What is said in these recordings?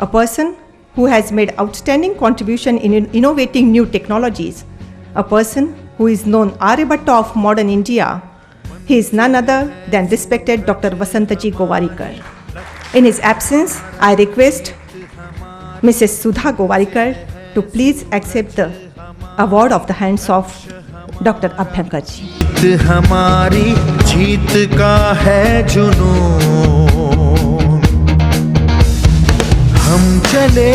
person who has made outstanding contribution in innovating new technologies, a person who is known Aryabhatta of modern India. He is none other than respected Dr. Vasantaji Gowarikar. In his absence, I request Mrs. Sudha Gowarikar to please accept the award of the hands of Dr. Abhyankar ji. हमारी जीत का है जुनून, हम चले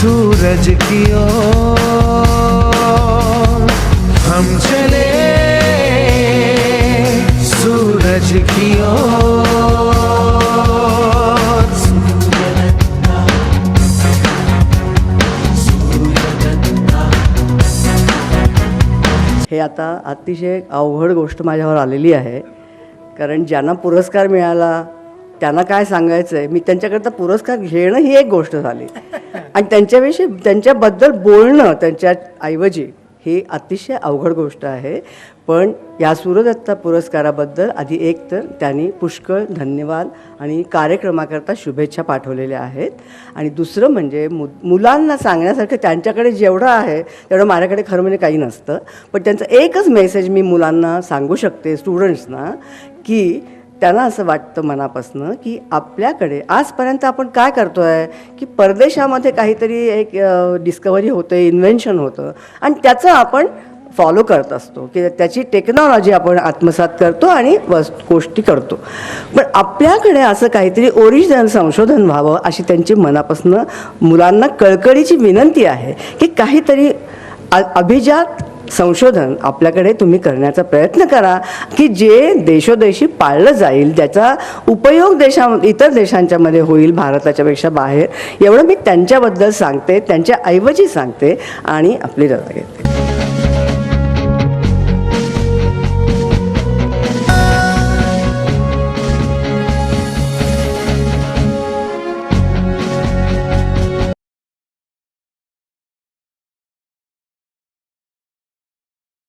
सूरज की or, हम चले सूरज की or. हे आता अतिशय अवघड गोष्ट माझ्यावर आलेली आहे, कारण ज्यांना पुरस्कार मिळाला त्यांना काय सांगायचं आहे. मी त्यांच्याकरता पुरस्कार घेणं ही एक गोष्ट झाली आणि त्यांच्याविषयी त्यांच्याबद्दल बोलणं त्यांच्याऐवजी ही अतिशय अवघड गोष्ट आहे. पण या सूरदत्ता पुरस्काराबद्दल आधी एक तर त्यांनी पुष्कळ धन्यवाद आणि कार्यक्रमाकरता शुभेच्छा पाठवलेल्या आहेत. आणि दुसरं म्हणजे मुलांना सांगण्यासारखं त्यांच्याकडे जेवढं आहे तेवढं माझ्याकडे खरं म्हणजे काही नसतं. पण त्यांचं एकच मेसेज मी मुलांना सांगू शकते, स्टुडंट्सना, की त्यांना असं वाटतं मनापासनं की आपल्याकडे आजपर्यंत आपण काय करतो आहे की परदेशामध्ये काहीतरी एक डिस्कवरी होतं, इन्व्हेन्शन होतं आणि त्याचं आपण फॉलो करत असतो की त्याची टेक्नॉलॉजी आपण आत्मसात करतो आणि गोष्टी करतो. पण आपल्याकडे असं काहीतरी ओरिजिनल संशोधन व्हावं अशी त्यांची मनापासनं मुलांना कळकळीची विनंती आहे की काहीतरी अभिजात संशोधन आपल्याकडे तुम्ही करण्याचा प्रयत्न करा की जे देशोदेशी पाळलं जाईल, ज्याचा उपयोग इतर देशांच्यामध्ये होईल भारताच्यापेक्षा बाहेर. एवढं मी त्यांच्याबद्दल सांगते, त्यांच्याऐवजी सांगते आणि आपली रजा घेते.